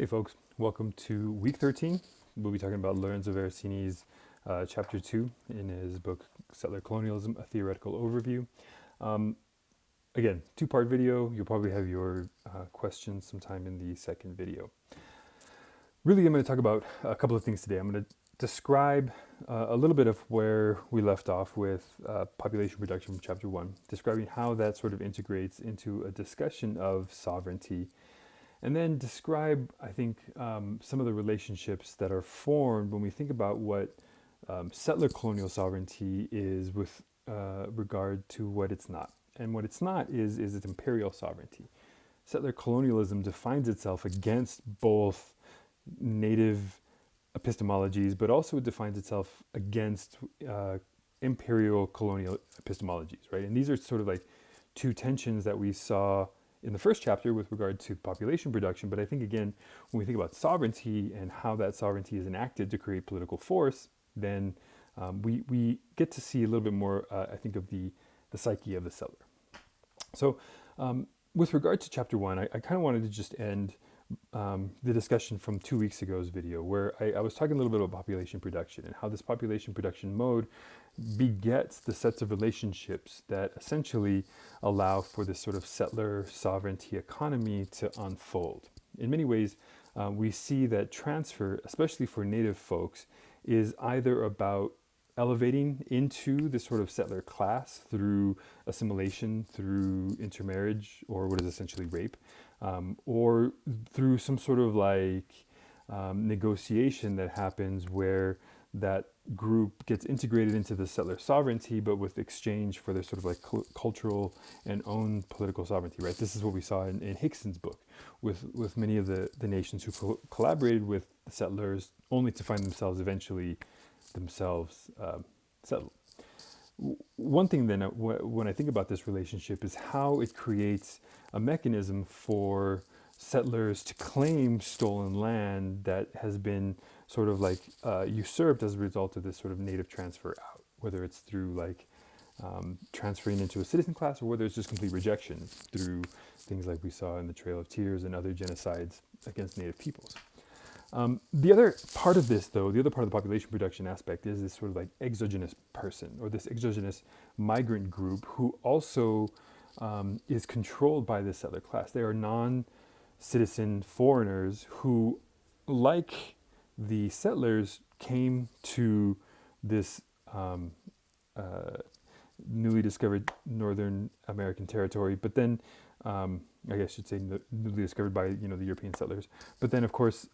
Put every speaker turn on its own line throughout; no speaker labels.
Hey folks, welcome to week 13. We'll be talking about Lorenzo Veracini's chapter 2 in his book Settler Colonialism, A Theoretical Overview. Um, Again, two-part video. You'll probably have your questions sometime in the second video. Really, I'm going to talk about a couple of things today. I'm going to describe a little bit of where we left off with population reduction from chapter 1, describing how that sort of integrates into a discussion of sovereignty. And then describe, I think, some of the relationships that are formed when we think about what settler colonial sovereignty is with regard to what it's not. And what it's not is its imperial sovereignty. Settler colonialism defines itself against both native epistemologies, but also it defines itself against imperial colonial epistemologies, right? And these are sort of like two tensions that we saw in the first chapter with regard to population production. But I think, again, when we think about sovereignty and how that sovereignty is enacted to create political force, then we get to see a little bit more, I think, of the psyche of the settler. So with regard to chapter 1, I kind of wanted to just end the discussion from 2 weeks ago's video, where I was talking a little bit about population production and how this population production mode begets the sets of relationships that essentially allow for this sort of settler sovereignty economy to unfold. In many ways, we see that transfer, especially for native folks, is either about elevating into this sort of settler class through assimilation, through intermarriage, or what is essentially rape, or through some sort of like negotiation that happens where that group gets integrated into the settler sovereignty, but with exchange for their sort of like cultural and own political sovereignty, right? This is what we saw in Hickson's book with many of the nations who collaborated with the settlers, only to find themselves eventually settled. One thing then, when I think about this relationship, is how it creates a mechanism for settlers to claim stolen land that has been sort of like usurped as a result of this sort of native transfer out, whether it's through like transferring into a citizen class, or whether it's just complete rejection through things like we saw in the Trail of Tears and other genocides against native peoples. The other part of this, though, the other part of the population production aspect is this sort of like exogenous person, or this exogenous migrant group who also is controlled by the settler class. They are non-citizen foreigners who, like the settlers, came to this newly discovered Northern American territory, but then I guess I should say newly discovered by the European settlers. But then, of course,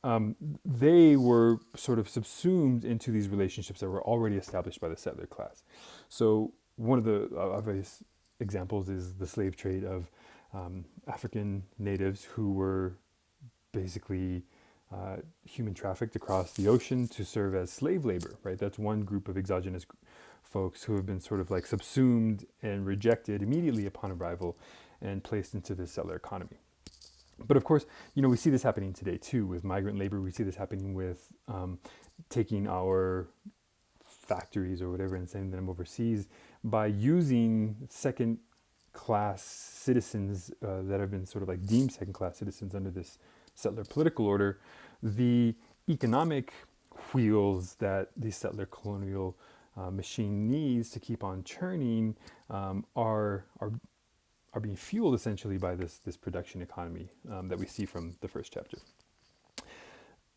they were sort of subsumed into these relationships that were already established by the settler class. So one of the obvious examples is the slave trade of African natives who were basically human trafficked across the ocean to serve as slave labor, right? That's one group of exogenous folks who have been sort of like subsumed and rejected immediately upon arrival and placed into the settler economy. But of course, we see this happening today too with migrant labor. We see this happening with taking our factories or whatever and sending them overseas by using second-class citizens that have been sort of like deemed second-class citizens under this settler political order. The economic wheels that the settler colonial machine needs to keep on churning are being fueled essentially by this production economy that we see from the first chapter.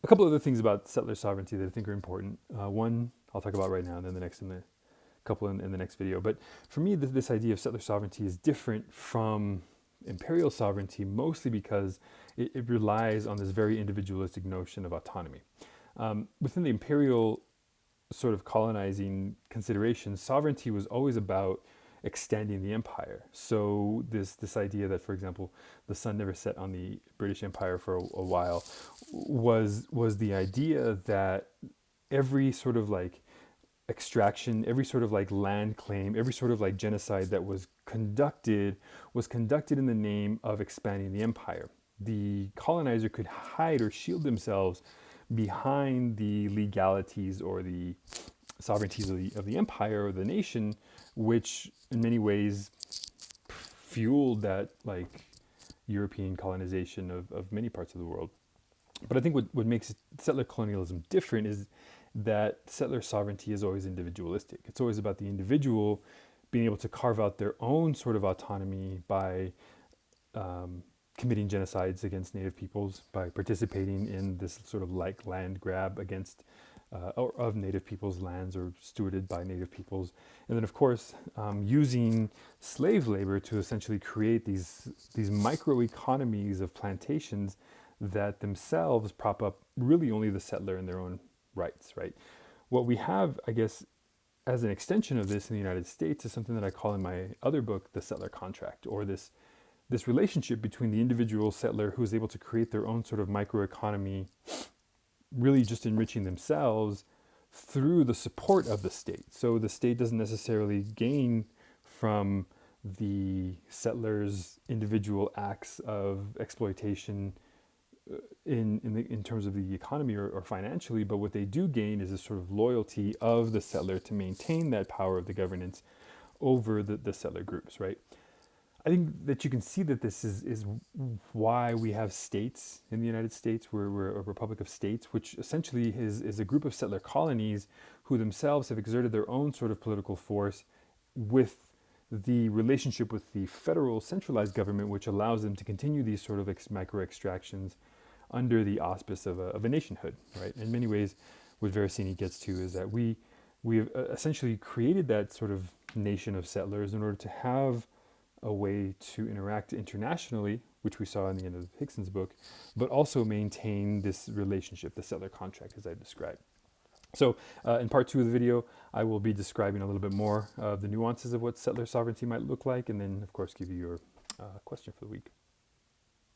A couple other things about settler sovereignty that I think are important. One I'll talk about right now, and then the next in the next video. But for me, this idea of settler sovereignty is different from imperial sovereignty, mostly because it relies on this very individualistic notion of autonomy. Within the imperial sort of colonizing considerations, sovereignty was always about extending the empire. So this idea that, for example, the sun never set on the British Empire for a while was the idea that every sort of like extraction, every sort of like land claim, every sort of like genocide that was conducted in the name of expanding the empire. The colonizer could hide or shield themselves behind the legalities or the sovereignties of the empire or the nation, which in many ways fueled that like European colonization of many parts of the world. But I think what makes settler colonialism different is that settler sovereignty is always individualistic. It's always about the individual being able to carve out their own sort of autonomy by um, committing genocides against native peoples, by participating in this sort of like land grab against or of native peoples' lands or stewarded by native peoples. And then, of course, using slave labor to essentially create these microeconomies of plantations that themselves prop up really only the settler in their own rights, right? What we have, I guess, as an extension of this in the United States is something that I call in my other book the settler contract, or this relationship between the individual settler who is able to create their own sort of microeconomy, really just enriching themselves through the support of the state. So the state doesn't necessarily gain from the settlers' individual acts of exploitation in terms of the economy or financially, but what they do gain is a sort of loyalty of the settler to maintain that power of the governance over the settler groups, right? I think that you can see that this is why we have states in the United States. We're a republic of states, which essentially is a group of settler colonies who themselves have exerted their own sort of political force with the relationship with the federal centralized government, which allows them to continue these sort of micro extractions under the auspice of a nationhood, right? In many ways, what Veracini gets to is that we have essentially created that sort of nation of settlers in order to have a way to interact internationally, which we saw in the end of Hickson's book, but also maintain this relationship, the settler contract, as I described. So in part 2 of the video, I will be describing a little bit more of the nuances of what settler sovereignty might look like, and then, of course, give you your question for the week.